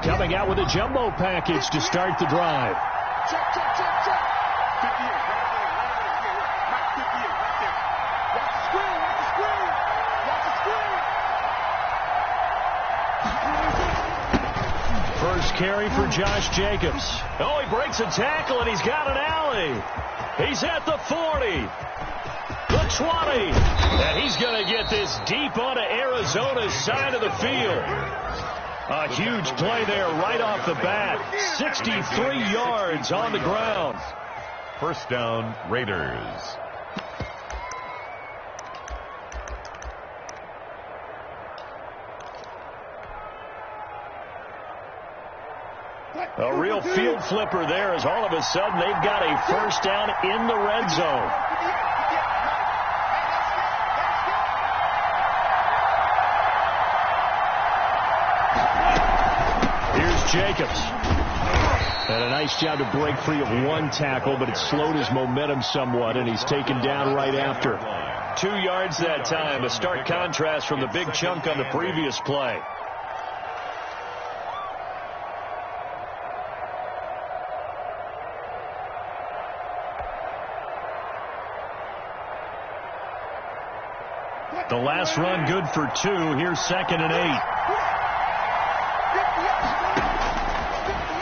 coming out with a jumbo package to start the drive. Check, check, check, check. 58, right there. Mike 58, right there. Watch the screen, watch the screen. Watch the screen. First carry for Josh Jacobs. Oh, he breaks a tackle, and he's got an alley. He's at the 40. The 20. And he's going to get this deep onto Arizona's side of the field. A huge play there right off the bat. 63 yards on the ground. First down, Raiders. A real field flipper there as all of a sudden they've got a first down in the red zone. Here's Jacobs. And a nice job to break free of one tackle, but it slowed his momentum somewhat, and he's taken down right after. 2 yards that time, a stark contrast from the big chunk on the previous play. The last run good for 2. Here's 2nd and 8.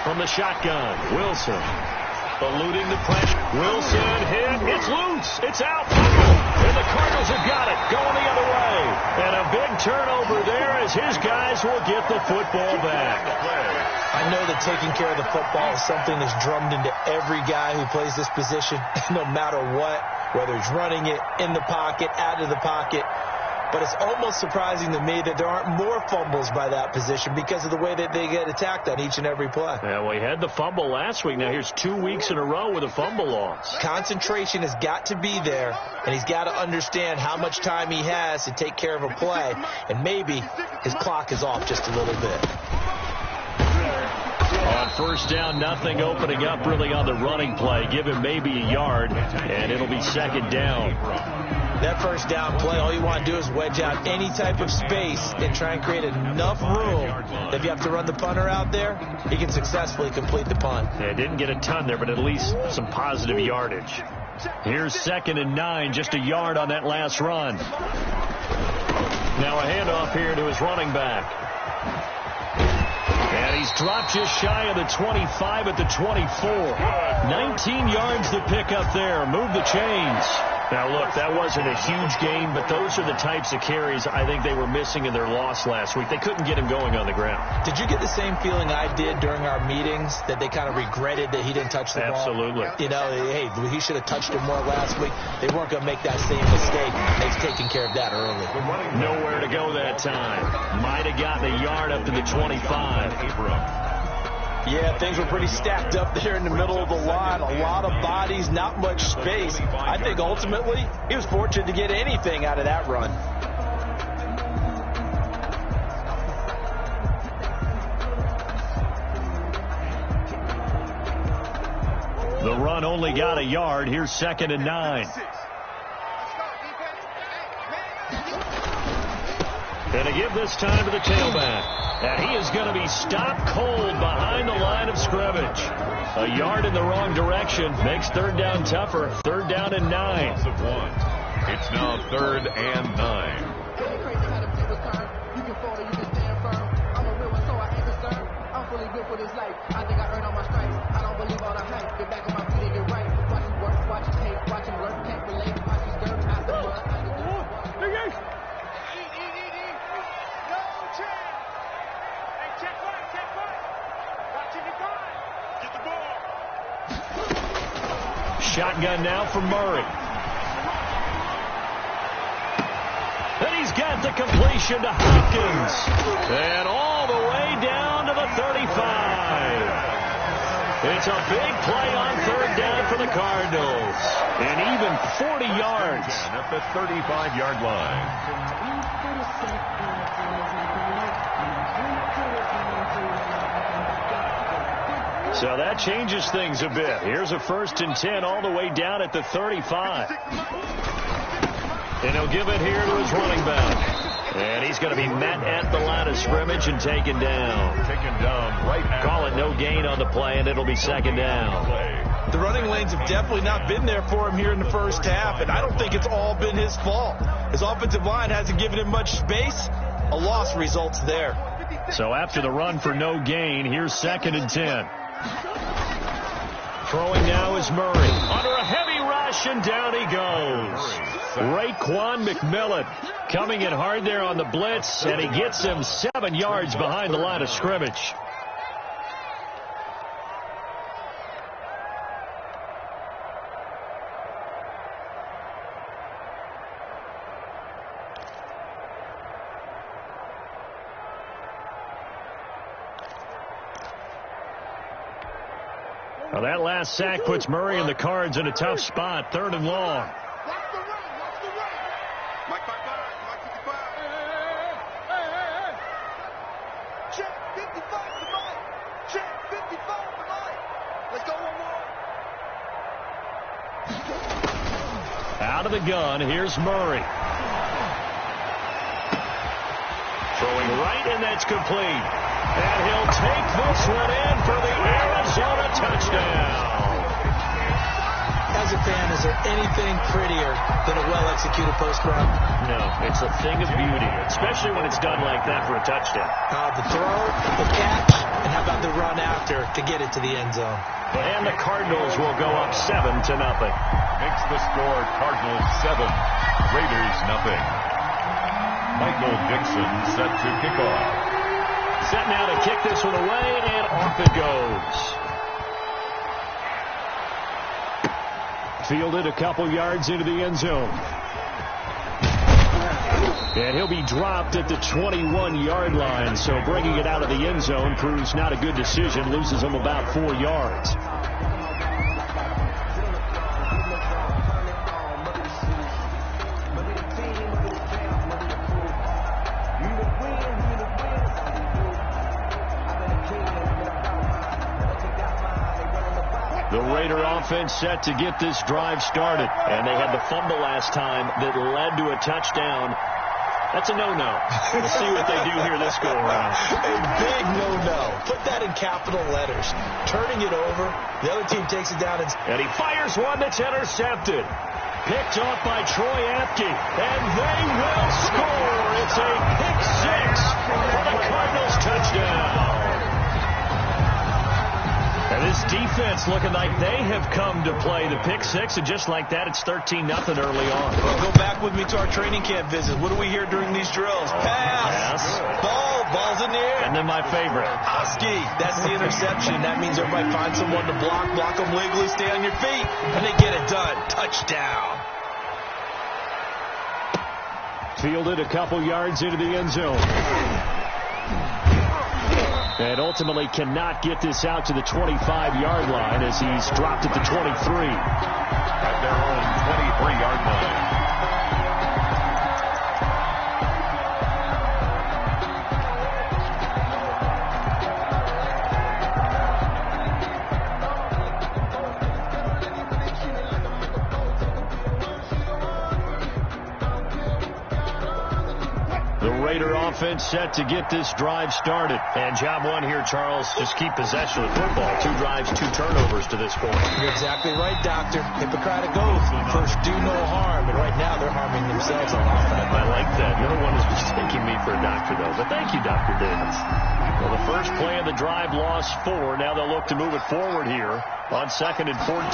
From the shotgun, Wilson eluding the pressure. Wilson hit. It's loose. It's out. And the Cardinals have got it. Going the other way. And a big turnover there as his guys will get the football back. I know that taking care of the football is something that's drummed into every guy who plays this position, no matter what, whether he's running it, in the pocket, out of the pocket. But it's almost surprising to me that there aren't more fumbles by that position because of the way that they get attacked on each and every play. Yeah, well, he had the fumble last week. Now here's 2 weeks in a row with a fumble loss. Concentration has got to be there, and he's got to understand how much time he has to take care of a play, and maybe his clock is off just a little bit. On first down, nothing opening up really on the running play. Give him maybe a yard, and it'll be 2nd down. That first down play, all you want to do is wedge out any type of space and try and create enough room that if you have to run the punter out there, he can successfully complete the punt. Yeah, didn't get a ton there, but at least some positive yardage. Here's 2nd and 9, just a yard on that last run. Now a handoff here to his running back. And he's dropped just shy of the 25 at the 24. 19 yards to pick up there. Move the chains. Now, look, that wasn't a huge gain, but those are the types of carries I think they were missing in their loss last week. They couldn't get him going on the ground. Did you get the same feeling I did during our meetings, that they kind of regretted that he didn't touch the ball? Absolutely. You know, hey, he should have touched it more last week. They weren't going to make that same mistake. They've taken care of that early. Nowhere to go that time. Might have gotten a yard up to the 25. Yeah, things were pretty stacked up there in the middle of the line. A lot of bodies, not much space. I think ultimately he was fortunate to get anything out of that run. The run only got a yard. Here's 2nd and 9. And a give this time to the tailback. And he is going to be stopped cold behind the line of scrimmage. A yard in the wrong direction makes 3rd down tougher. 3rd down and 9. It's now 3rd and 9. Shotgun now for Murray. And he's got the completion to Hopkins. And all the way down to the 35. It's a big play on 3rd down for the Cardinals. And even 40 yards. At the 35-yard line. So that changes things a bit. Here's a 1st and 10 all the way down at the 35. And he'll give it here to his running back. And he's going to be met at the line of scrimmage and taken down. Taken down right now. Call it no gain on the play, and it'll be second down. The running lanes have definitely not been there for him here in the first half, and I don't think it's all been his fault. His offensive line hasn't given him much space. A loss results there. So after the run for no gain, here's 2nd and 10. Throwing now is Murray. Under a heavy rush, and down he goes. Raekwon McMillan coming in hard there on the blitz, and he gets him 7 yards behind the line of scrimmage. Well, that last sack puts Murray and the Cards in a tough spot. 3rd and long. Watch the run. Watch the run. Mike 55. Mike 55. Hey. Check 55 to Mike. Check 55 to Mike. Let's go one more. Out of the gun, here's Murray. Throwing right, and that's complete. And he'll take this one in for the Arizona touchdown. As a fan, is there anything prettier than a well-executed post route? No, it's a thing of beauty, especially when it's done like that for a touchdown. The throw, the catch, and how about the run after to get it to the end zone? And the Cardinals will go up 7-0. Makes the score Cardinals 7, Raiders nothing. Michael Dixon set to kick off. Set now to kick this one away, and off it goes. Fielded a couple yards into the end zone. And he'll be dropped at the 21-yard line, so bringing it out of the end zone proves not a good decision, loses him about 4 yards. The Raider offense set to get this drive started. And they had the fumble last time that led to a touchdown. That's a no-no. We'll see what they do here this go-around. A big no-no. Put that in capital letters. Turning it over. The other team takes it down. And he fires one that's intercepted. Picked off by Troy Apke. And they will score. It's a pick six for the Cardinals touchdown. And this defense looking like they have come to play the pick six, and just like that, it's 13-0 early on. Well, go back with me to our training camp visit. What do we hear during these drills? Pass. Ball's in the air. And then my favorite. Husky. That's the interception. That means everybody finds someone to block them legally, stay on your feet, and they get it done. Touchdown. Fielded a couple yards into the end zone. And ultimately cannot get this out to the 25-yard line as he's dropped at the 23. At their own 23-yard line. Raider offense set to get this drive started. And job one here, Charles, just keep possession of the football. 2 drives, 2 turnovers to this point. You're exactly right, Doctor. Hippocratic oath. First, do no harm. And right now, they're harming themselves on offense. I like that. No one is mistaking me for a doctor, though. But thank you, Dr. Davis. Well, the first play of the drive lost 4. Now they'll look to move it forward here on 2nd and 14.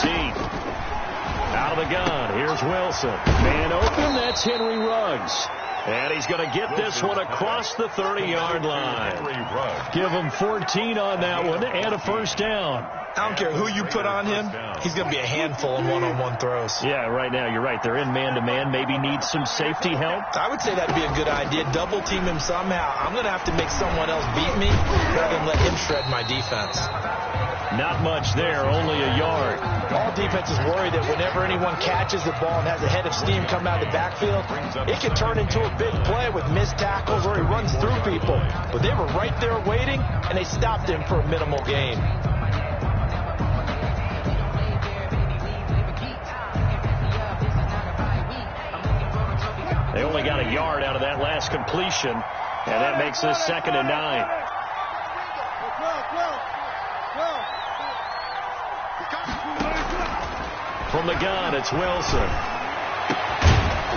Out of the gun. Here's Wilson. Man open. That's Henry Ruggs. And he's going to get this one across the 30-yard line. Give him 14 on that one and a first down. I don't care who you put on him. He's going to be a handful in one-on-one throws. Yeah, right now you're right. They're in man-to-man. Maybe need some safety help. I would say that'd be a good idea. Double team him somehow. I'm going to have to make someone else beat me rather than let him shred my defense. Not much there, only a yard. All defenses worry that whenever anyone catches the ball and has a head of steam come out of the backfield, it can turn into a big play with missed tackles or he runs through people. But they were right there waiting, and they stopped him for a minimal gain. They only got a yard out of that last completion. completion, and that makes this 2nd and 9. From the gun, it's Wilson.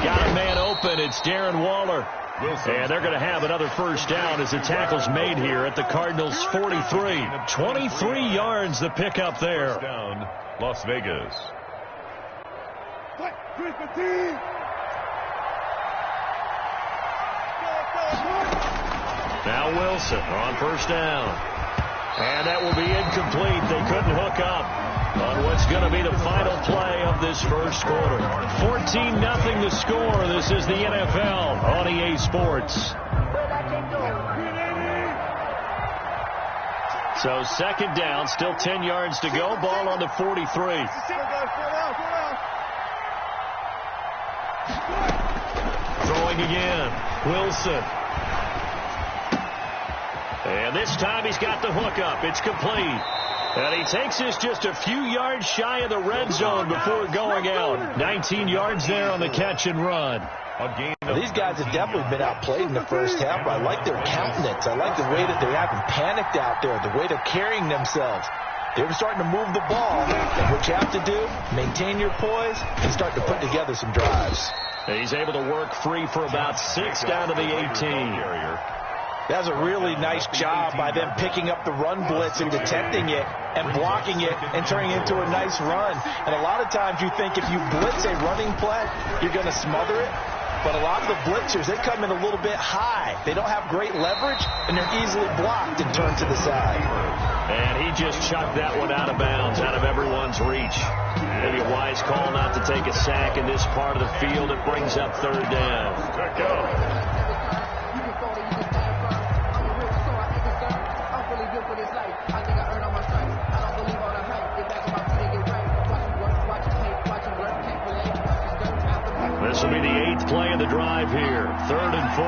Got a man open. It's Darren Waller. And they're going to have another first down as the tackle's made here at the Cardinals' 43. 23 yards the pickup there. First down, Las Vegas. Now Wilson on first down. And that will be incomplete. They couldn't hook up on what's going to be the final play of this first quarter. 14-0 the score. This is the NFL on EA Sports. So 2nd down, still 10 yards to go. Ball on the 43. Throwing again. Wilson. And this time he's got the hookup. It's complete. And he takes this just a few yards shy of the red zone before going out. 19 yards there on the catch and run. These guys have definitely been outplayed in the first half, but I like their countenance. I like the way that they haven't panicked out there, the way they're carrying themselves. They're starting to move the ball. And what you have to do, maintain your poise and start to put together some drives. And he's able to work free for about 6 down to the 18. That's a really nice job by them picking up the run blitz and detecting it and blocking it and turning it into a nice run. And a lot of times you think if you blitz a running play, you're going to smother it. But a lot of the blitzers, they come in a little bit high. They don't have great leverage, and they're easily blocked and turned to the side. And he just chucked that one out of bounds, out of everyone's reach. Maybe a wise call not to take a sack in this part of the field. It brings up 3rd down. This will be the 8th play of the drive here. 3rd and 4.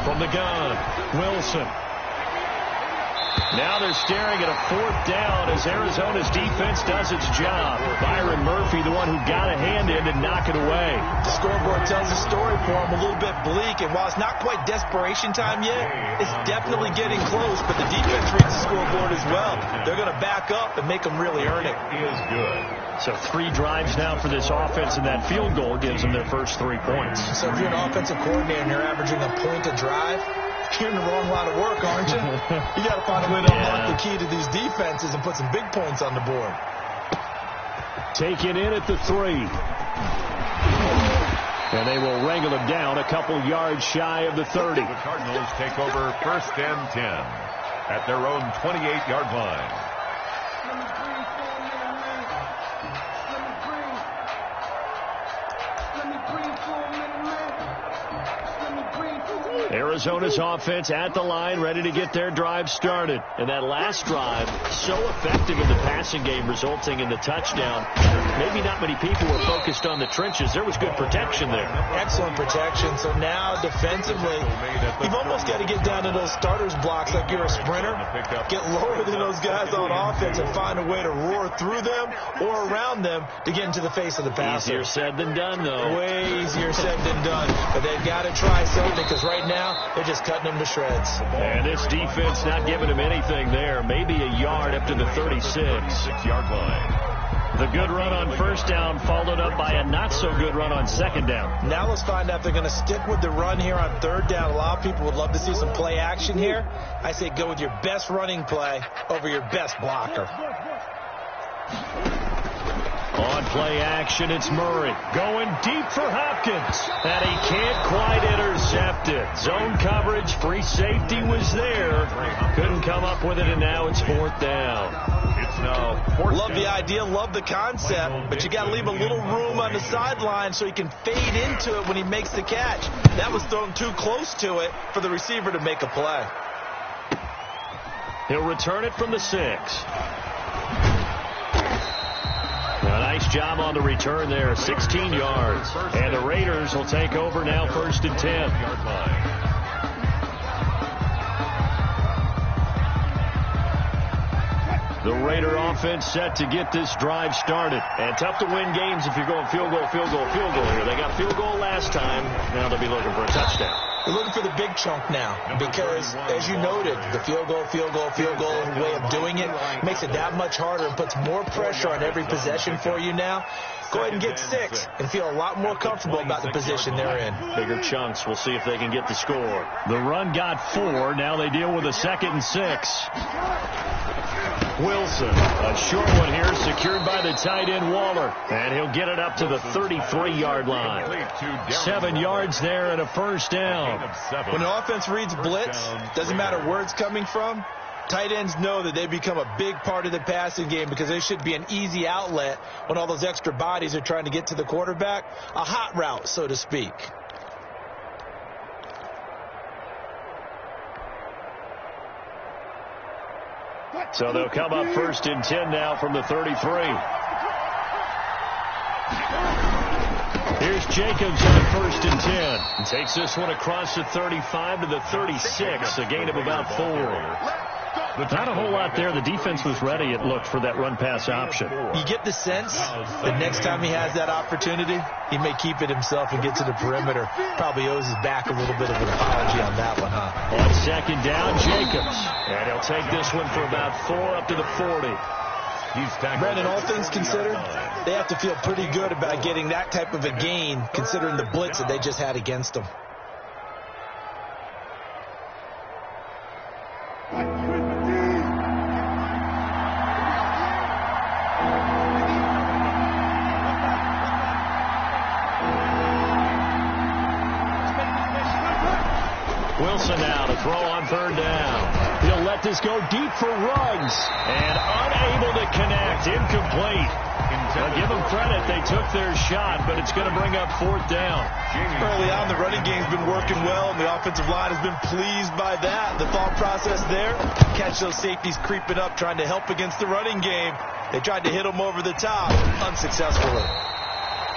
From the gun, Wilson. Now they're staring at a 4th down as Arizona's defense does its job. Byron Murphy, the one who got a hand in to knock it away. The scoreboard tells a story for him, a little bit bleak, and while it's not quite desperation time yet, it's definitely getting close, but the defense reads the scoreboard as well. They're going to back up and make them really earn it. He is good. So 3 drives now for this offense, and that field goal gives them their first 3 points. So if you're an offensive coordinator and you're averaging a point a drive, you're in the wrong line of work, aren't you? You got to find a way to unlock the key to these defenses and put some big points on the board. Taken in at the 3. And they will wrangle him down a couple yards shy of the 30. The Cardinals take over 1st and 10 at their own 28-yard line. Arizona's offense at the line, ready to get their drive started. And that last drive, so effective in the passing game, resulting in the touchdown. Maybe not many people were focused on the trenches. There was good protection there. Excellent protection. So now defensively, you've almost got to get down to those starters blocks like you're a sprinter. Get lower than those guys on offense and find a way to roar through them or around them to get into the face of the passer. Easier said than done, though. Way easier said than done. But they've got to try something because right now, they're just cutting them to shreds. And this defense not giving him anything there. Maybe a yard up to the 36-yard line. The good run on first down followed up by a not-so-good run on second down. Now let's find out if they're going to stick with the run here on third down. A lot of people would love to see some play action here. I say go with your best running play over your best blocker. On play action, it's Murray going deep for Hopkins, and he can't quite intercept it. Zone coverage, free safety was there, couldn't come up with it, and now it's 4th down. It's now 4th Love down. the idea, love the concept, but you got to leave a little room on the sideline so he can fade into it when he makes the catch. That was thrown too close to it for the receiver to make a play. He'll return it from the 6. A nice job on the return there, 16 yards. And the Raiders will take over now 1st and 10. The Raider offense set to get this drive started. And tough to win games if you're going field goal, field goal, field goal here. They got field goal last time. Now they'll be looking for a touchdown. They're looking for the big chunk now because, as you noted, the field goal way of doing it makes it that much harder and puts more pressure on every possession for you now. Go ahead and get 6 and feel a lot more comfortable about the position they're in. Bigger chunks. We'll see if they can get the score. The run got 4. Now they deal with a 2nd and 6. Wilson, a short one here, secured by the tight end Waller. And he'll get it up to the 33-yard line. 7 yards there and a first down. When an offense reads blitz, doesn't matter where it's coming from, tight ends know that they become a big part of the passing game because they should be an easy outlet when all those extra bodies are trying to get to the quarterback. A hot route, so to speak. So they'll come up 1st and 10 now from the 33. Here's Jacobs on 1st and 10. And takes this one across the 35 to the 36, a gain of about 4. Not a whole lot there. The defense was ready, it looked, for that run-pass option. You get the sense that next time he has that opportunity, he may keep it himself and get to the perimeter. Probably owes his back a little bit of an apology on that one, huh? On 2nd down, Jacobs. And he'll take this one for about 4 up to the 40. Brandon, all things considered, they have to feel pretty good about getting that type of a gain, considering the blitz that they just had against them. Wilson now to throw on 3rd down. He'll let this go deep for Ruggs. And unable to connect. Incomplete. I'll give them credit. They took their shot, but it's going to bring up 4th down. Early on, the running game's been working well, and the offensive line has been pleased by that. The thought process there, catch those safeties creeping up, trying to help against the running game. They tried to hit them over the top, unsuccessfully.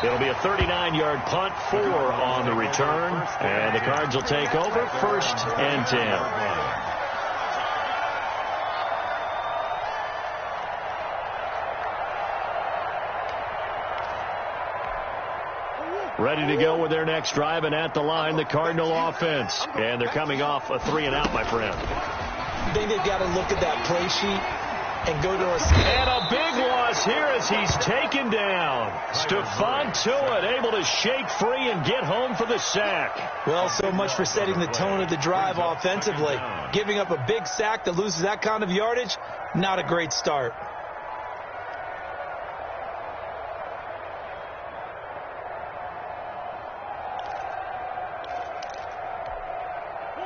It'll be a 39-yard punt, 4 on the return, and the Cards will take over 1st and 10. Ready to go with their next drive, and at the line, the Cardinal offense. And they're coming off a 3-and-out, my friend. I think they've got to look at that play sheet and go to a... And a big loss here as he's taken down. Stephon Tuitt able to shake free and get home for the sack. Well, so much for setting the tone of the drive offensively. Giving up a big sack that loses that kind of yardage, not a great start.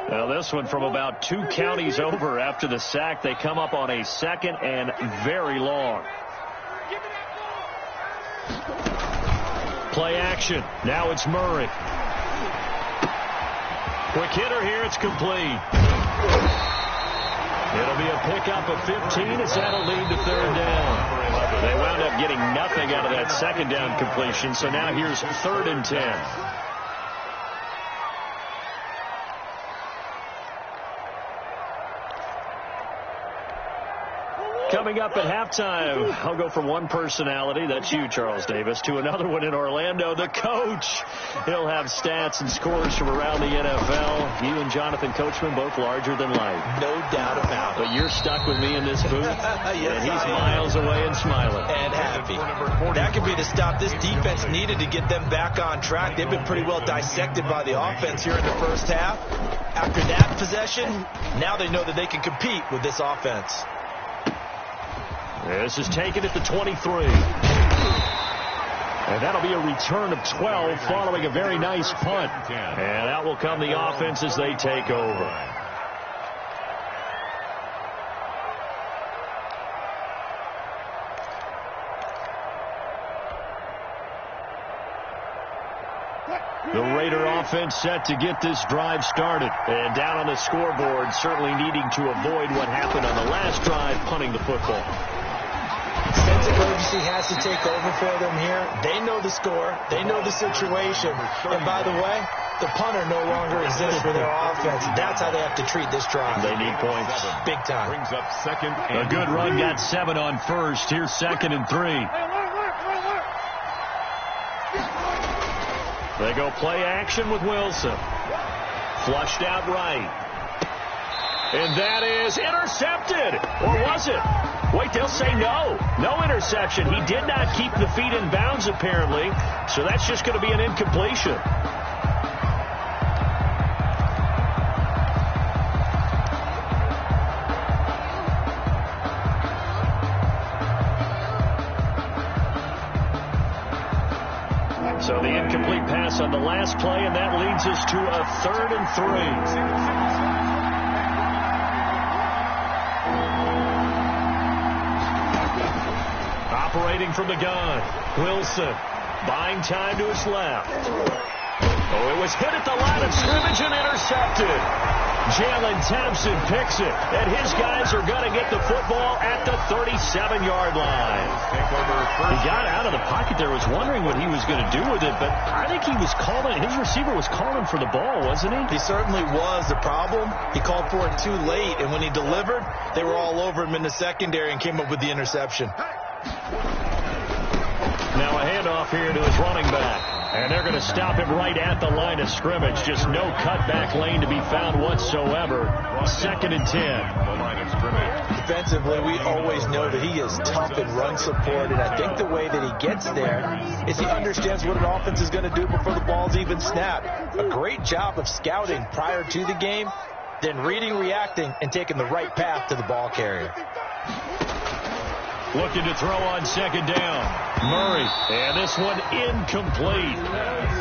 Now this one from about 2 counties over after the sack. They come up on a 2nd and very long. Play action. Now it's Murray. Quick hitter here. It's complete. It'll be a pickup of 15 as that'll lead to 3rd down. They wound up getting nothing out of that 2nd down completion, so now here's 3rd and 10. Coming up at halftime, I'll go from one personality, that's you, Charles Davis, to another one in Orlando, the coach. He'll have stats and scores from around the NFL. You and Jonathan Coachman, both larger than life. No doubt about it. But you're stuck with me in this booth, yes, and he's miles away and smiling. And happy. That could be the stop this defense needed to get them back on track. They've been pretty well dissected by the offense here in the first half. After that possession, now they know that they can compete with this offense. This is taken at the 23. And that'll be a return of 12 following a very nice punt. And out will come the offense as they take over. The Raider offense set to get this drive started. And down on the scoreboard, certainly needing to avoid what happened on the last drive, punting the football. Sense of urgency has to take over for them here. They know the score. They know the situation. And by the way, The punter no longer exists for their offense. That's how they have to treat this drive. They need points. Big time. Brings up second and A good run got 7 on first. Here's 2nd and 3. They go play action with Wilson. Flushed out right. And that is intercepted. Or was it? Wait, they'll say no. No interception. He did not keep the feet in bounds, apparently. So that's just going to be an incompletion. So the incomplete pass on the last play, and that leads us to a 3rd and 3. Operating from the gun, Wilson buying time to his left. Oh, it was hit at the line of scrimmage and intercepted. Jalen Thompson picks it, and his guys are going to get the football at the 37-yard line. He got out of the pocket there, was wondering what he was going to do with it, but I think he was calling, his receiver was calling for the ball, wasn't he? He certainly was. The problem, he called for it too late, and when he delivered, they were all over him in the secondary and came up with the interception. Now a handoff here to his running back. And they're going to stop him right at the line of scrimmage. Just no cutback lane to be found whatsoever. 2nd and 10. Defensively, we always know that he is tough in run support, and I think the way that he gets there is he understands what an offense is going to do before the ball's even snapped. A great job of scouting prior to the game, then reading, reacting, and taking the right path to the ball carrier. Looking to throw on 2nd down. Murray. And this one incomplete.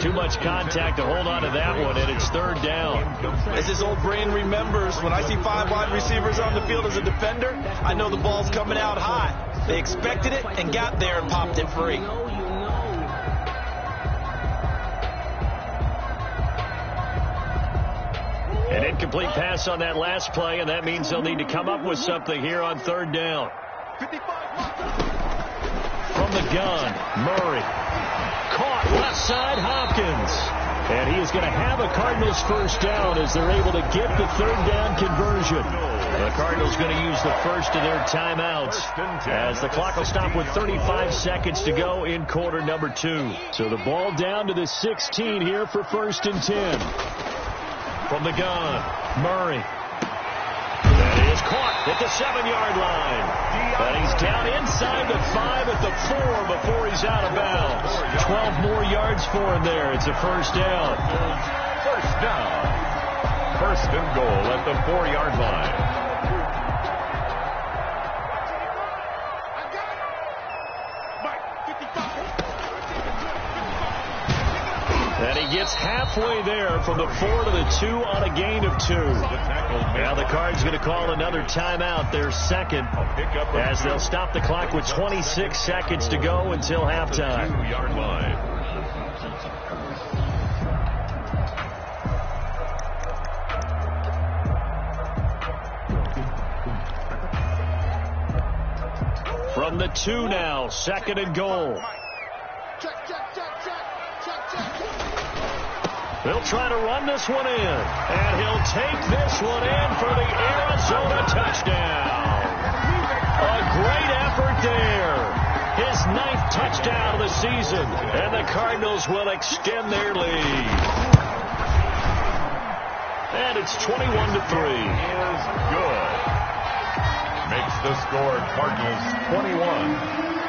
Too much contact to hold on to that one, and it's 3rd down. As his old brain remembers, when I see 5 wide receivers on the field as a defender, I know the ball's coming out hot. They expected it and got there and popped it free. An incomplete pass on that last play, and that means they'll need to come up with something here on 3rd down. From the gun, Murray. Caught left side, Hopkins. And he is going to have a Cardinals 1st down as they're able to get the 3rd down conversion. The Cardinals going to use the first of their timeouts as the clock will stop with 35 seconds to go in quarter number 2. So the ball down to the 16 here for 1st and 10. From the gun, Murray. That is caught at the 7-yard line. And he's down inside the 5 at the 4 before he's out of bounds. 12 more yards for him there. It's a 1st down. 1st down. 1st and goal at the 4-yard line. And he gets halfway there from the 4 to the 2 on a gain of 2. Now the Cards going to call another timeout, their 2nd, as they'll stop the clock with 26 seconds to go until halftime. 2-yard line. From the 2 now, 2nd and goal. They'll try to run this one in, and he'll take this one in for the Arizona touchdown. A great effort there. His 9th touchdown of the season, and the Cardinals will extend their lead. And it's 21-3. Is good. Makes the score Cardinals 21.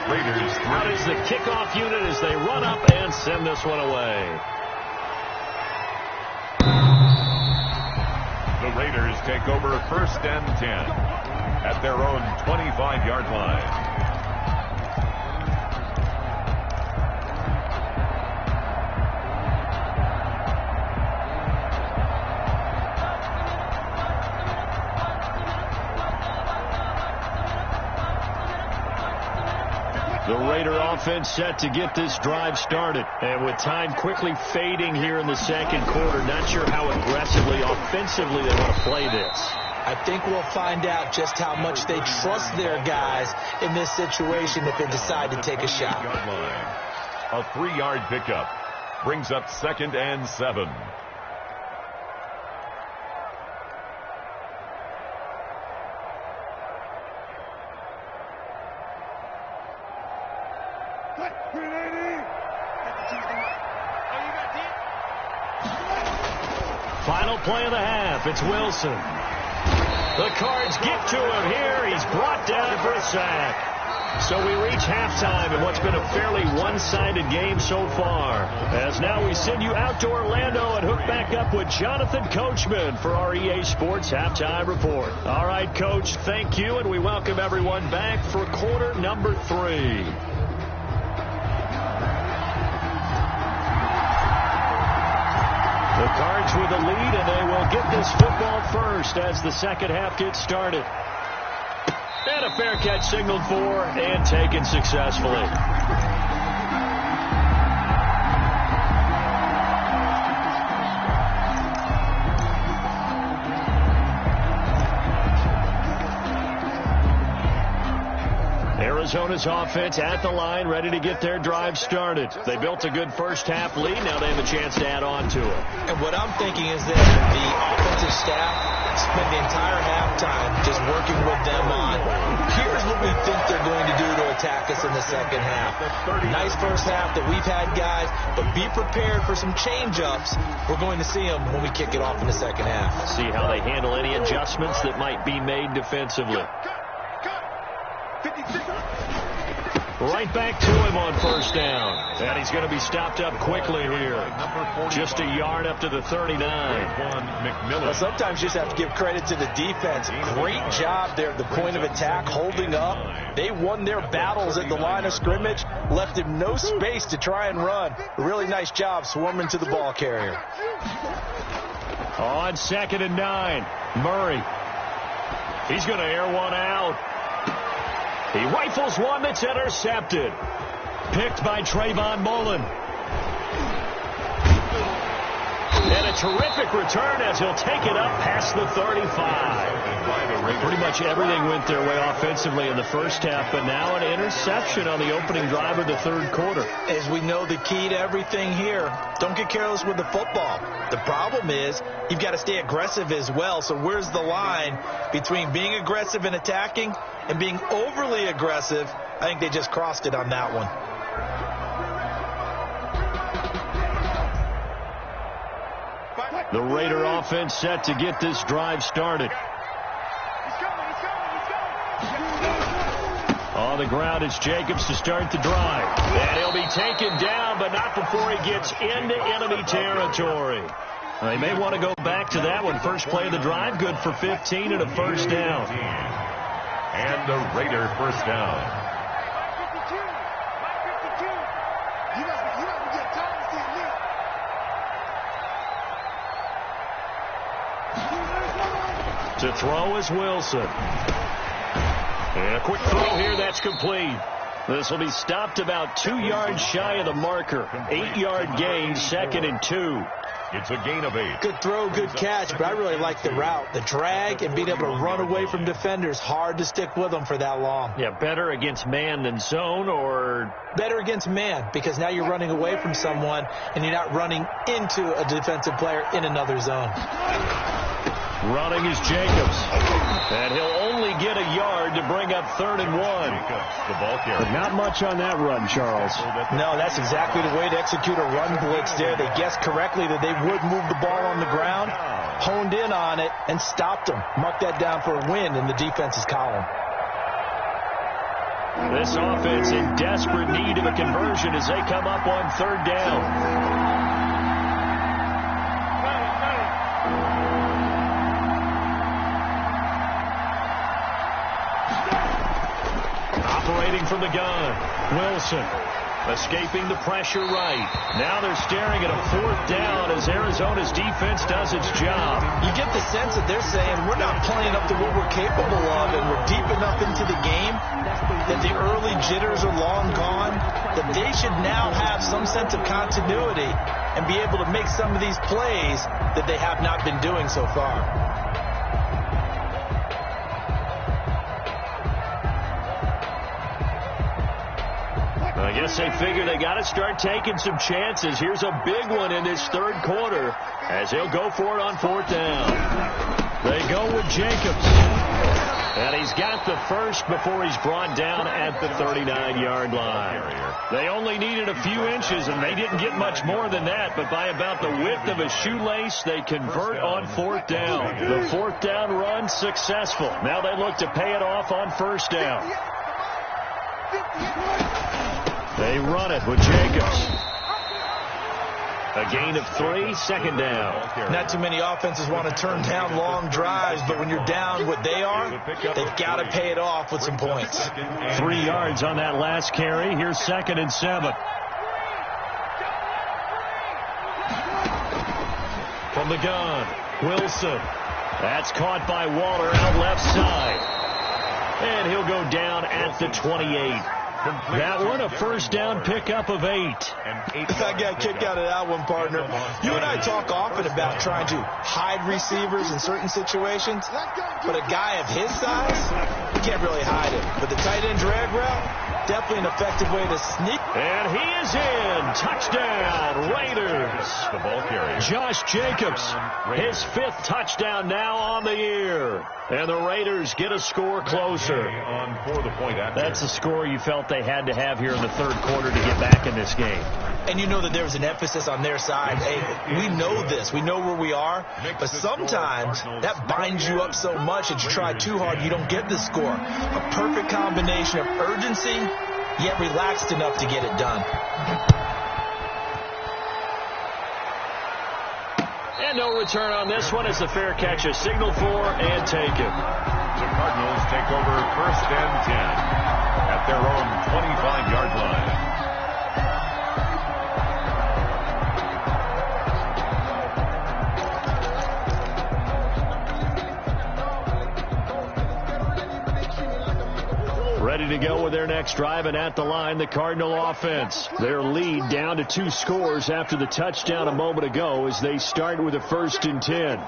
Raiders 3. Out is the kickoff unit as they run up and send this one away. The Raiders take over 1st and 10 at their own 25-yard line. The Raider offense set to get this drive started. And with time quickly fading here in the 2nd quarter, not sure how aggressively, offensively they want to play this. I think we'll find out just how much they trust their guys in this situation if they decide to take a shot. A 3-yard pickup brings up 2nd and 7. Final play of the half. It's Wilson. The Cards get to him here. He's brought down for a sack. So we reach halftime in what's been a fairly one-sided game so far. As now we send you out to Orlando and hook back up with Jonathan Coachman for our EA Sports Halftime Report. All right, Coach, thank you, and we welcome everyone back for quarter number 3. The Cards with the lead, and they will get this football first as the second half gets started. And a fair catch signaled for and taken successfully. Arizona's offense at the line, ready to get their drive started. They built a good first-half lead. Now they have a chance to add on to it. And what I'm thinking is that the offensive staff spend the entire halftime just working with them on, here's what we think they're going to do to attack us in the second half. Nice first half that we've had, guys, but be prepared for some change-ups. We're going to see them when we kick it off in the second half. See how they handle any adjustments that might be made defensively. Right back to him on first down. And he's going to be stopped up quickly here. Just a yard up to the 39. Well, sometimes you just have to give credit to the defense. Great job there at the point of attack, holding up. They won their battles at the line of scrimmage, left him no space to try and run. A really nice job swarming to the ball carrier. On 2nd and 9, Murray. He's going to air one out. He rifles one that's intercepted. Picked by Trayvon Mullen. And a terrific return as he'll take it up past the 35. Pretty much everything went their way offensively in the first half, but now an interception on the opening drive of the third quarter. As we know, the key to everything here, don't get careless with the football. The problem is you've got to stay aggressive as well. So where's the line between being aggressive and attacking and being overly aggressive? I think they just crossed it on that one. The Raider offense set to get this drive started. On the ground, it's Jacobs to start the drive. And he'll be taken down, but not before he gets into enemy territory. They may want to go back to that one. First play of the drive, good for 15 and a first down. And the Raider first down. To throw is Wilson. And a quick throw here, that's complete. This will be stopped about 2 yards shy of the marker. 8-yard gain, 2nd and 2. It's a gain of 8. Good throw, good catch, but I really like the route. The drag and being able to run away from defenders, hard to stick with them for that long. Yeah, better against man than zone, or? Better against man, because now you're running away from someone and you're not running into a defensive player in another zone. Running is Jacobs. And he'll only get a yard to bring up 3rd and 1. The ball carrier. But not much on that run, Charles. No, that's exactly the way to execute a run blitz there. They guessed correctly that they would move the ball on the ground, honed in on it, and stopped them. Mark that down for a win in the defense's column. This offense in desperate need of a conversion as they come up on 3rd down. Operating from the gun, Wilson escaping the pressure right. Now they're staring at a 4th down as Arizona's defense does its job. You get the sense that they're saying we're not playing up to what we're capable of, and we're deep enough into the game that the early jitters are long gone, that they should now have some sense of continuity and be able to make some of these plays that they have not been doing so far. I guess they figure they got to start taking some chances. Here's a big one in this third quarter as he'll go for it on 4th down. They go with Jacobs. And he's got the first before he's brought down at the 39-yard line. They only needed a few inches, and they didn't get much more than that, but by about the width of a shoelace, they convert on fourth down. The fourth down run successful. Now they look to pay it off on first down. They run it with Jacobs. A gain of 3, second down. Not too many offenses want to turn down long drives, but when you're down what they are, they've got to pay it off with some points. 3 yards on that last carry. Here's 2nd and 7. From the gun, Wilson. That's caught by Waller out left side. And he'll go down at the 28. That one, a first down pickup of 8. I got a kick out of that one, partner. You and I talk often about trying to hide receivers in certain situations, but a guy of his size, you can't really hide him. But the tight end drag route, definitely an effective way to sneak. And he is in. Touchdown, Raiders. The ball carrier, Josh Jacobs, his 5th touchdown now on the year. And the Raiders get a score closer. That's a score you felt they had to have here in the third quarter to get back in this game. And you know that there was an emphasis on their side. Hey, we know this. We know where we are. But sometimes that binds you up so much that you try too hard, you don't get the score. A perfect combination of urgency, yet relaxed enough to get it done. And no return on this one as the fair catch is signaled for and taken. The Cardinals take over 1st and 10 at their own 25-yard line. Ready to go with their next drive, and at the line, the Cardinal offense. Their lead down to 2 scores after the touchdown a moment ago as they start with a 1st and 10.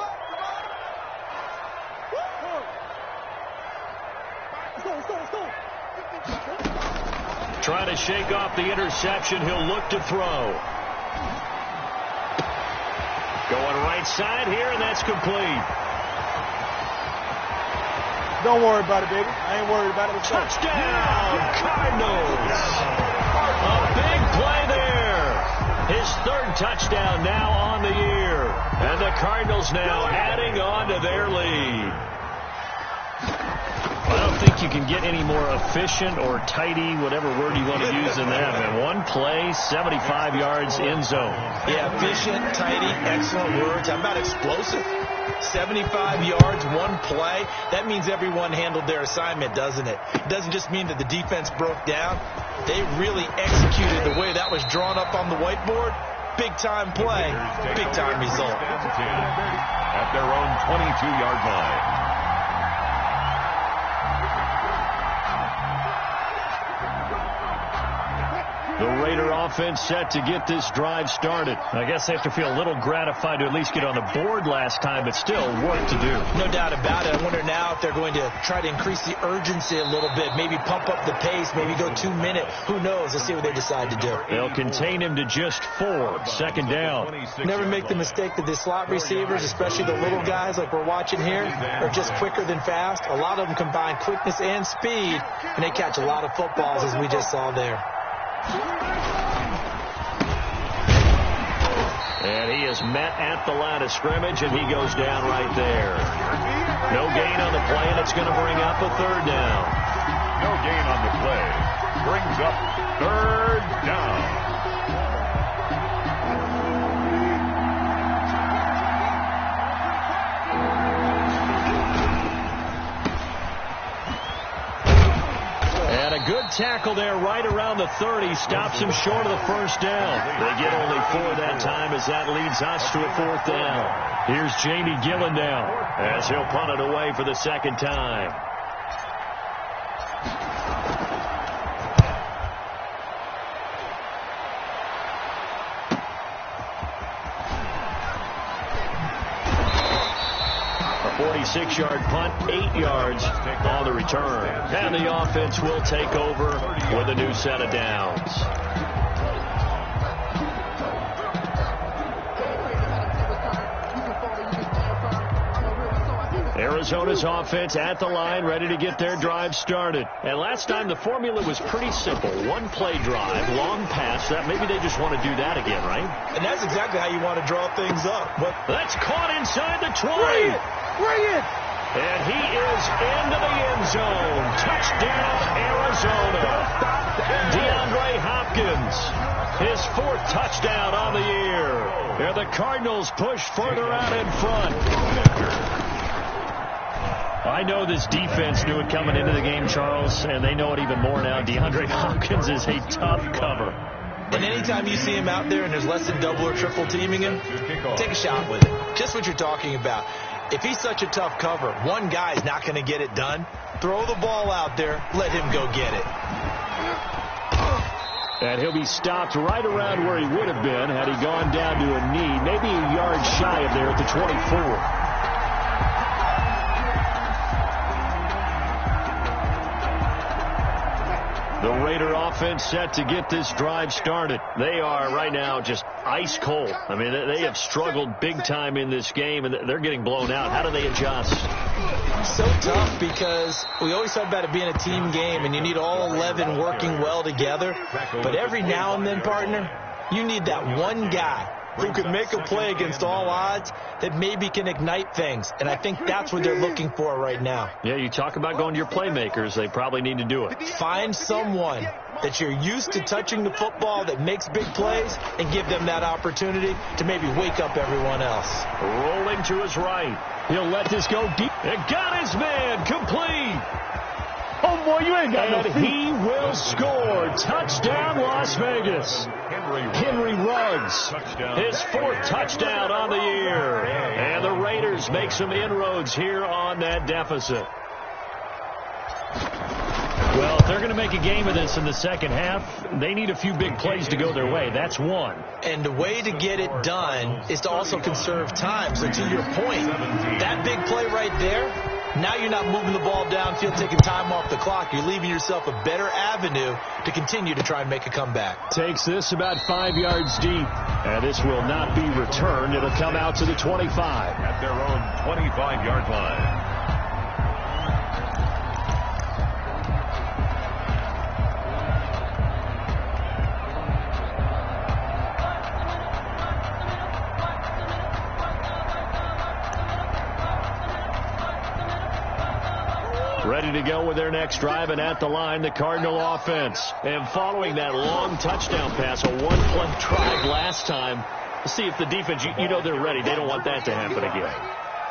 Trying to shake off the interception. He'll look to throw. Going right side here, and that's complete. Don't worry about it, baby. I ain't worried about it. Touchdown, Cardinals. A big play there. His 3rd touchdown now on the year. And the Cardinals now adding on to their lead. I don't think you can get any more efficient or tidy, whatever word you want to use in that. And one play, 75 yards in zone. Yeah, efficient, tidy, excellent words. How about explosive? 75 yards, one play. That means everyone handled their assignment, doesn't it? It doesn't just mean that the defense broke down. They really executed the way that was drawn up on the whiteboard. Big-time play, big-time result. At their own 22-yard line. The Raider offense set to get this drive started. I guess they have to feel a little gratified to at least get on the board last time, but still work to do. No doubt about it. I wonder now if they're going to try to increase the urgency a little bit, maybe pump up the pace, maybe go 2 minute. Who knows? Let's see what they decide to do. They'll contain him to just 4. 2nd down. Never make the mistake that the slot receivers, especially the little guys like we're watching here, are just quicker than fast. A lot of them combine quickness and speed, and they catch a lot of footballs, as we just saw there. And he is met at the line of scrimmage, and he goes down right there. No gain on the play, and it's going to bring up a 3rd down. No gain on the play. Brings up 3rd down. Good tackle there right around the 30. Stops him short of the 1st down. They get only 4 that time as that leads us to a 4th down. Here's Jamie Gillen now as he'll punt it away for the 2nd time. A 46-yard punt, 8 yards on the return. And the offense will take over with a new set of downs. Arizona's offense at the line, ready to get their drive started. And last time the formula was pretty simple. One-play drive, long pass. That maybe they just want to do that again, right? And that's exactly how you want to draw things up. But that's caught inside the 20. Bring it! And he is into the end zone. Touchdown, Arizona. DeAndre Hopkins, his 4th touchdown on the year. And the Cardinals push further out in front. I know this defense knew it coming into the game, Charles, and they know it even more now. DeAndre Hopkins is a tough cover. And anytime you see him out there and there's less than double or triple teaming him, take a shot with it. Just what you're talking about. If he's such a tough cover, one guy's not going to get it done. Throw the ball out there. Let him go get it. And he'll be stopped right around where he would have been had he gone down to a knee, maybe a yard shy of there at the 24. The Raider offense set to get this drive started. They are right now just ice cold. I mean, they have struggled big time in this game, and they're getting blown out. How do they adjust? So tough because we always talk about it being a team game, and you need all 11 working well together. But every now and then, partner, you need that one guy who can make a play against all odds that maybe can ignite things. And I think that's what they're looking for right now. Yeah, you talk about going to your playmakers. They probably need to do it. Find someone that you're used to touching the football that makes big plays and give them that opportunity to maybe wake up everyone else. Rolling to his right. He'll let this go deep. And got his man complete. Oh, boy, you ain't got no feet. He will score. Touchdown, Las Vegas. Henry Ruggs, his 4th touchdown on the year. And the Raiders make some inroads here on that deficit. Well, if they're going to make a game of this in the second half, they need a few big plays to go their way. That's one. And the way to get it done is to also conserve time. So to your point, that big play right there, now you're not moving the ball downfield, taking time off the clock. You're leaving yourself a better avenue to continue to try and make a comeback. Takes this about 5 yards deep. And this will not be returned. It'll come out to the 25. At their own 25-yard line. Ready to go with their next drive, and at the line, the Cardinal offense. And following that long touchdown pass, a one-play drive last time, let's see if the defense, you know they're ready. They don't want that to happen again.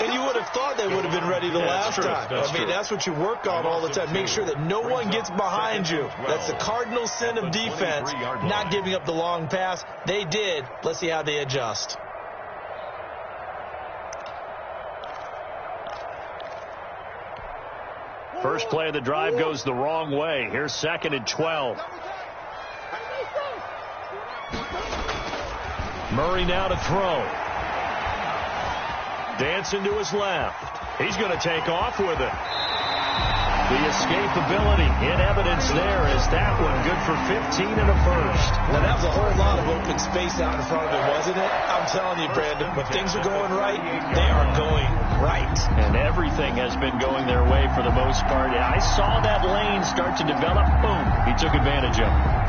And you would have thought they would have been ready the last time. That's what you work on all the time. Make sure that no one gets behind you. That's the cardinal sin of defense, not giving up the long pass. They did. Let's see how they adjust. First play of the drive goes the wrong way. Here's 2nd and 12. Murray now to throw. Dancing to his left. He's going to take off with it. The escapability in evidence there as that one good for 15 and a first. Now, that was a whole lot of open space out in front of it, wasn't it? I'm telling you, Brandon, when things are going right, they are going right. And everything has been going their way for the most part. I saw that lane start to develop. Boom. He took advantage of it.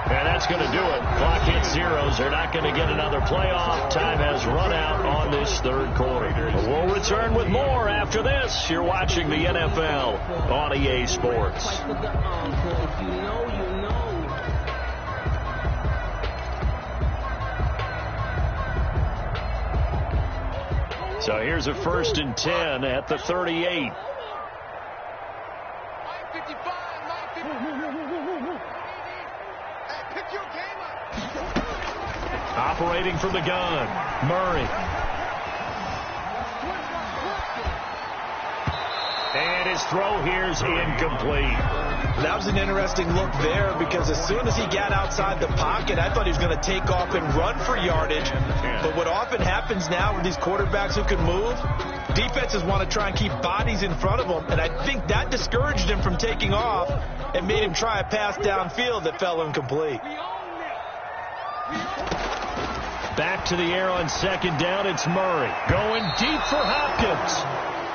And that's going to do it. Clock hits zeros. They're not going to get another playoff. Time has run out on this third quarter. We'll return with more after this. You're watching the NFL on EA Sports. So here's a 1st and 10 at the 38. Operating from the gun, Murray. And his throw here's incomplete. That was an interesting look there because as soon as he got outside the pocket, I thought he was going to take off and run for yardage. But what often happens now with these quarterbacks who can move, defenses want to try and keep bodies in front of them. And I think that discouraged him from taking off and made him try a pass downfield that fell incomplete. Back to the air on second down. It's Murray. Going deep for Hopkins.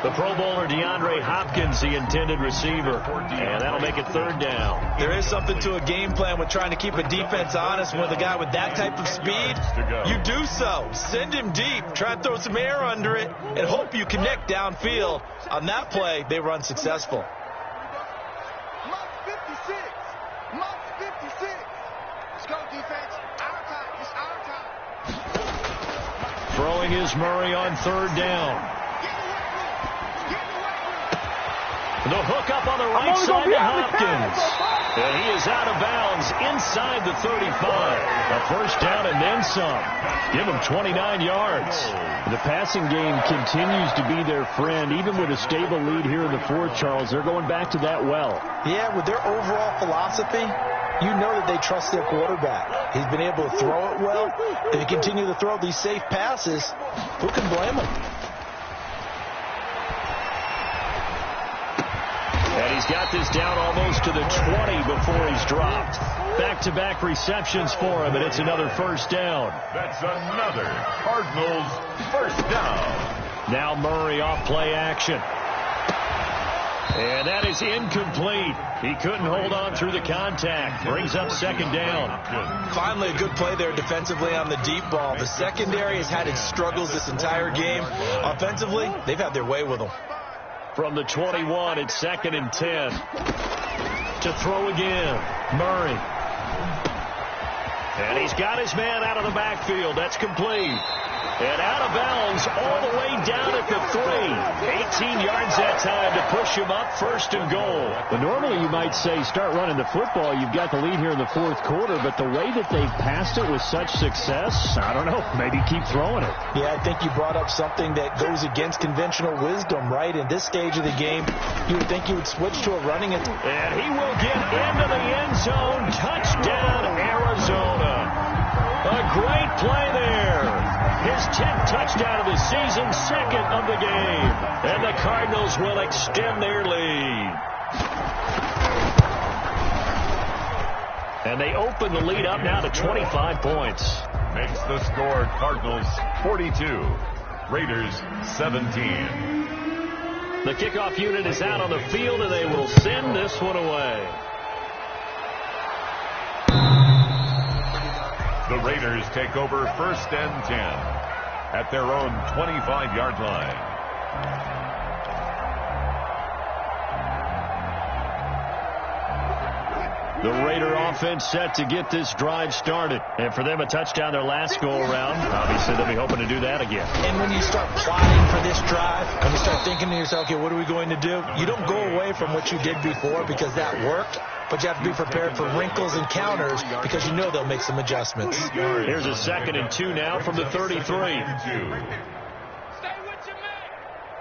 The Pro Bowler DeAndre Hopkins, the intended receiver. And that'll make it third down. There is something to a game plan with trying to keep a defense honest. With a guy with that type of speed, you do so. Send him deep. Try and throw some air under it and hope you connect downfield. On that play, they were unsuccessful. Mark 56. Mark 56. Let's go, defense. Our time. It's our time. Throwing is Murray on third down. The hook up on the right side to Hopkins. And he is out of bounds inside the 35. A first down and then some. Give him 29 yards. The passing game continues to be their friend. Even with a stable lead here in the fourth, Charles, they're going back to that well. Yeah, with their overall philosophy, you know that they trust their quarterback. He's been able to throw it well. If they continue to throw these safe passes, who can blame them? And he's got this down almost to the 20 before he's dropped. Back-to-back receptions for him, and it's another first down. That's another Cardinals first down. Now Murray off play action. And that is incomplete. He couldn't hold on through the contact. Brings up second down. Finally, a good play there defensively on the deep ball. The secondary has had its struggles this entire game. Offensively, they've had their way with them. From the 21, it's second and 10. To throw again, Murray. And he's got his man out of the backfield. That's complete. And out of bounds all the way down at the 3. 18 yards that time to push him up first and goal. But normally you might say start running the football. You've got the lead here in the fourth quarter. But the way that they've passed it with such success, I don't know, maybe keep throwing it. Yeah, I think you brought up something that goes against conventional wisdom, right? In this stage of the game, you would think you would switch to a running it. And he will get into the end zone. Touchdown, Arizona. A great play there. His 10th touchdown of the season, second of the game. And the Cardinals will extend their lead. And they open the lead up now to 25 points. Makes the score Cardinals 42, Raiders 17. The kickoff unit is out on the field, and they will send this one away. The Raiders take over first and 10 at their own 25-yard line. The Raider offense set to get this drive started. And for them, a touchdown their last go-around. Obviously, they'll be hoping to do that again. And when you start plotting for this drive, when you start thinking to yourself, okay, what are we going to do? You don't go away from what you did before because that worked. But you have to be prepared for wrinkles and counters because you know they'll make some adjustments. Here's a 2nd and 2 now from the 33. Stay with your man.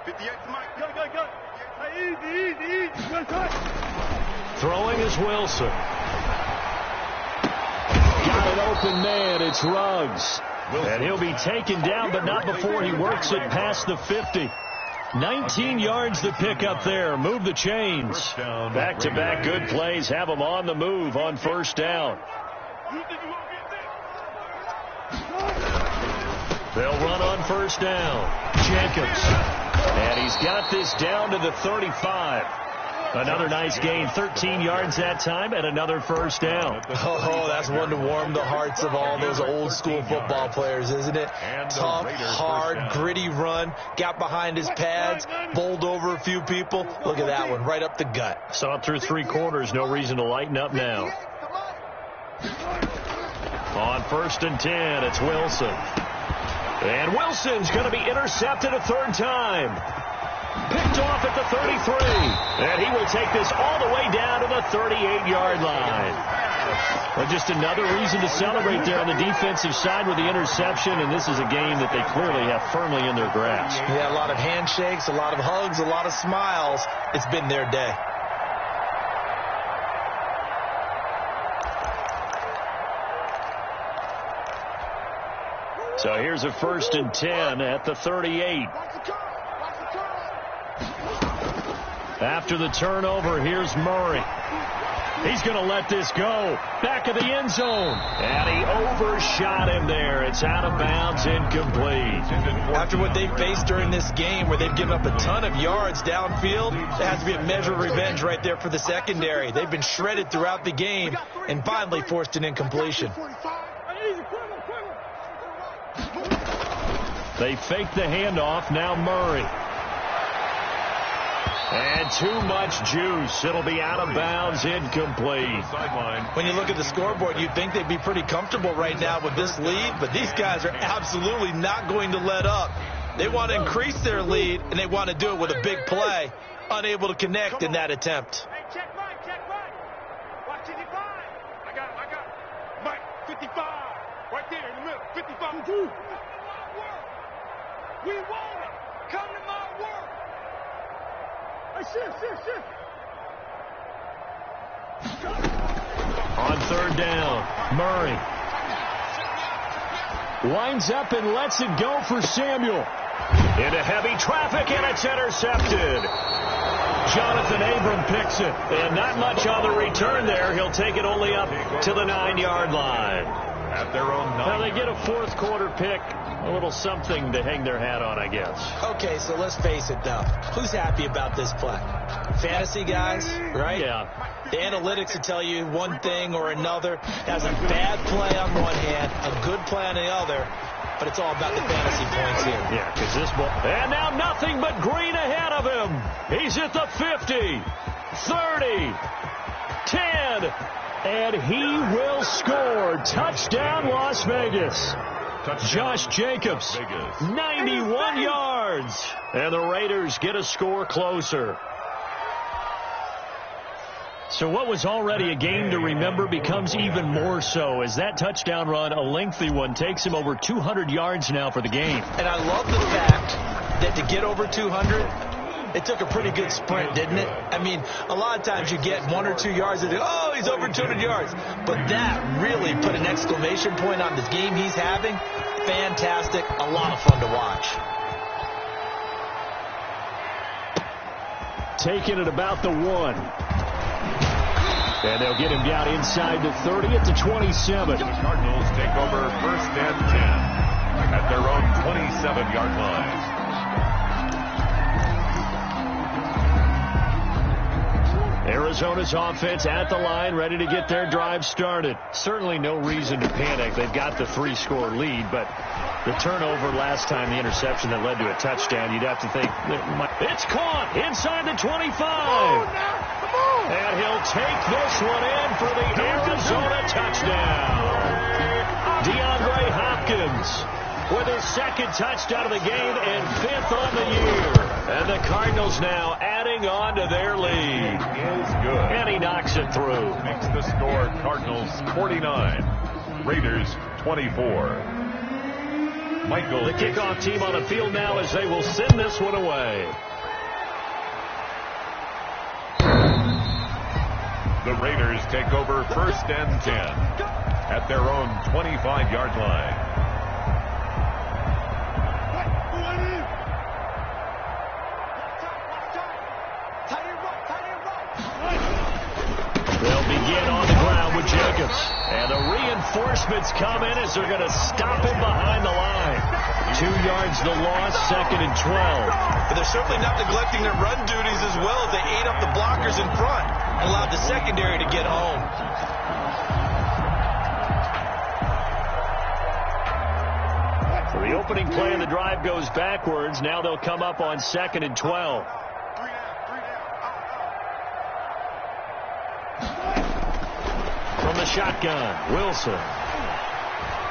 58 to Mike. Go. Easy. Throwing is Wilson. Got an open man. It's Ruggs. And he'll be taken down, but not before he works it past the 50. 19 yards to pick up there. Move the chains. Back-to-back good plays have them on the move on first down. They'll run on first down. Jacobs. And he's got this down to the 35. Another nice gain. 13 yards that time and another first down. Oh, that's one to warm the hearts of all those old school football players, isn't it? Tough, hard, gritty run. Got behind his pads, bowled over a few people. Look at that one, right up the gut. Saw it through 3 quarters. No reason to lighten up now. On first and 10, it's Wilson. And Wilson's going to be intercepted a third time. Picked off at the 33. And he will take this all the way down to the 38-yard line. Well, just another reason to celebrate there on the defensive side with the interception. And this is a game that they clearly have firmly in their grasp. Yeah, a lot of handshakes, a lot of hugs, a lot of smiles. It's been their day. So here's a 1st and 10 at the 38. After the turnover, here's Murray. He's going to let this go. Back of the end zone. And he overshot him there. It's out of bounds, incomplete. After what they faced during this game where they've given up a ton of yards downfield, there has to be a measure of revenge right there for the secondary. They've been shredded throughout the game and finally forced an incompletion. They fake the handoff. Now Murray. And too much juice. It'll be out of bounds, incomplete. When you look at the scoreboard, you'd think they'd be pretty comfortable right now with this lead, but these guys are absolutely not going to let up. They want to increase their lead, and they want to do it with a big play. Unable to connect in that attempt. Hey, check right. Watch 55. I got it. Mike, 55. Right there in the middle. 55. We want it. Come to my work. Shift. On third down, Murray winds up and lets it go for Samuel. Into heavy traffic, and it's intercepted. Jonathan Abram picks it, and not much on the return there. He'll take it only up to the 9-yard line. At their own 9. Now they get a fourth quarter pick. A little something to hang their hat on, I guess. Okay, so let's face it, though. Who's happy about this play? Fantasy guys, right? Yeah. The analytics will tell you one thing or another. Has a bad play on one hand, a good play on the other, but it's all about the fantasy points here. Yeah, because this ball... And now nothing but green ahead of him. He's at the 50, 30, 10, and he will score. Touchdown, Las Vegas. Josh Jacobs, 91 yards. And the Raiders get a score closer. So what was already a game to remember becomes even more so as that touchdown run, a lengthy one, takes him over 200 yards now for the game. And I love the fact that to get over 200, it took a pretty good sprint, didn't it? I mean, a lot of times you get 1 or 2 yards and oh, he's over 200 yards. But that really put an exclamation point on this game he's having. Fantastic. A lot of fun to watch. Taking it about the 1. And they'll get him down inside the 30 at the 27. The Cardinals take over first and 10 at their own 27-yard line. Arizona's offense at the line, ready to get their drive started. Certainly no reason to panic. They've got the 3-score lead, but the turnover last time, the interception that led to a touchdown, you'd have to think it's caught inside the 25. And he'll take this one in for the Arizona touchdown. DeAndre Hopkins with his second touchdown of the game and 5th on the year. And the Cardinals now adding on to their lead. Is good. And he knocks it through. Makes the score Cardinals 49, Raiders 24. Michael The kickoff team on the field now as they will send this one away. The Raiders take over first and 10 at their own 25-yard line. They'll begin on the ground with Jacobs. And the reinforcements come in as they're going to stop him behind the line. 2 yards the loss, 2nd and 12. But they're certainly not neglecting their run duties as well as they ate up the blockers in front and allowed the secondary to get home. So the opening play of the drive goes backwards. Now they'll come up on 2nd and 12. From the shotgun, Wilson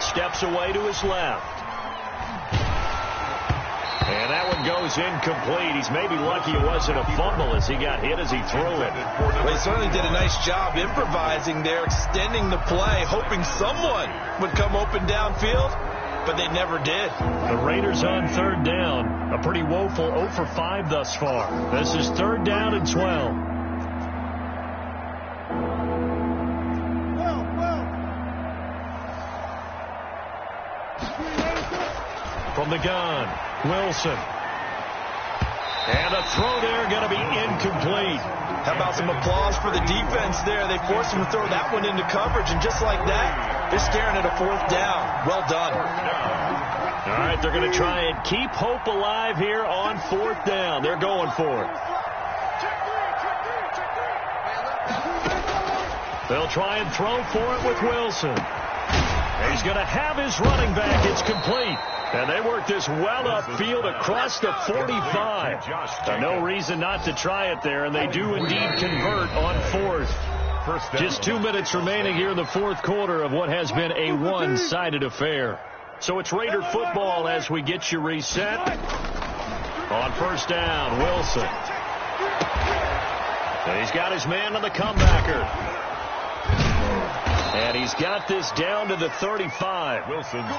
steps away to his left. And that one goes incomplete. He's maybe lucky it wasn't a fumble as he got hit as he threw it. Well, he certainly did a nice job improvising there, extending the play, hoping someone would come open downfield, but they never did. The Raiders on third down. A pretty woeful 0 for 5 thus far. This is 3rd down and 12. From the gun, Wilson. And the throw there going to be incomplete. How about some applause for the defense there? They forced him to throw that one into coverage, and just like that, they're staring at a fourth down. Well done. All right, they're going to try and keep hope alive here on fourth down. They're going for it. They'll try and throw for it with Wilson. He's going to have his running back. It's complete. And they work this well upfield across the 45. No reason not to try it there, and they do indeed convert on fourth. Just 2 minutes remaining here in the fourth quarter of what has been a one-sided affair. So it's Raider football as we get you reset. On first down, Wilson. And he's got his man on the comebacker. And he's got this down to the 35.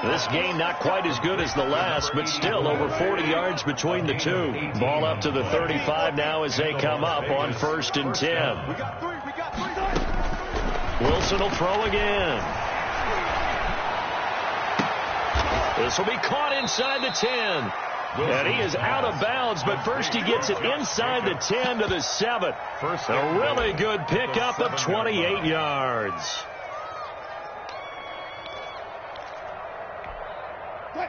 This game not quite as good as the last, but still over 40 yards between the two. Ball up to the 35 now as they come up on first and 10. Wilson will throw again. This will be caught inside the 10. And he is out of bounds, but first he gets it inside the 10 to the 7. A really good pickup of 28 yards.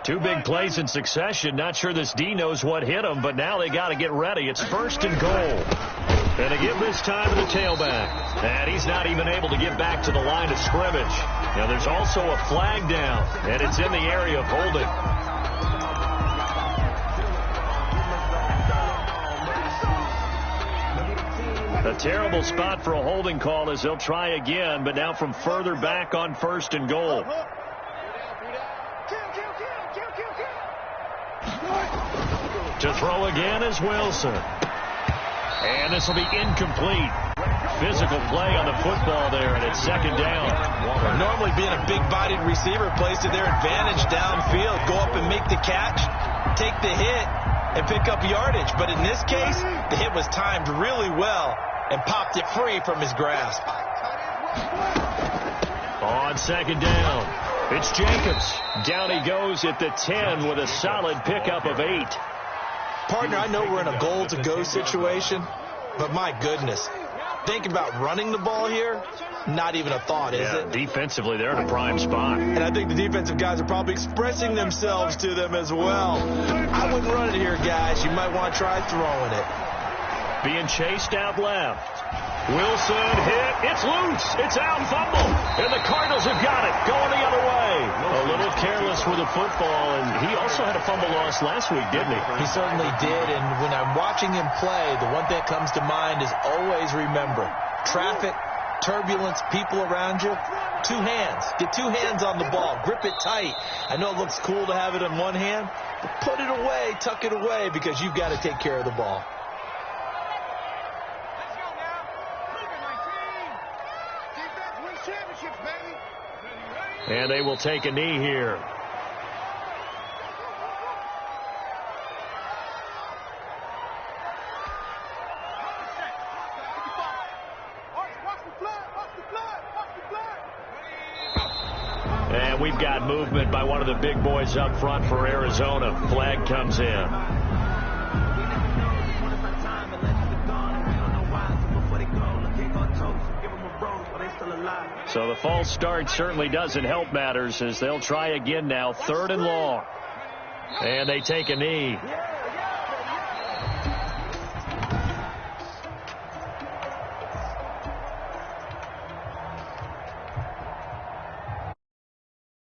Two big plays in succession. Not sure this D knows what hit him, but now they got to get ready. It's first and goal. And to give this time to the tailback. And he's not even able to get back to the line of scrimmage. Now there's also a flag down, and it's in the area of holding. A terrible spot for a holding call as they'll try again, but now from further back on first and goal. To throw again is Wilson. And this will be incomplete. Physical play on the football there, and it's second down. Normally being a big-bodied receiver plays to their advantage downfield. Go up and make the catch, take the hit, and pick up yardage. But in this case, the hit was timed really well and popped it free from his grasp. On second down, it's Jacobs. Down he goes at the 10 with a solid pickup of 8. Partner, I know we're in a goal-to-go situation, but my goodness, think about running the ball here, not even a thought, is it? Defensively, they're in a prime spot. And I think the defensive guys are probably expressing themselves to them as well. I wouldn't run it here, guys. You might want to try throwing it. Being chased out left. Wilson hit. It's loose. It's out. Fumble. And the Cardinals have got it. Going the other way. A little careless with the football. And he also had a fumble loss last week, didn't he? He certainly did. And when I'm watching him play, the one thing that comes to mind is always remember, traffic, turbulence, people around you, 2 hands. Get 2 hands on the ball. Grip it tight. I know it looks cool to have it in one hand, but put it away, tuck it away, because you've got to take care of the ball. And they will take a knee here. And we've got movement by one of the big boys up front for Arizona. Flag comes in. So the false start certainly doesn't help matters as they'll try again now. 3rd and long. And they take a knee.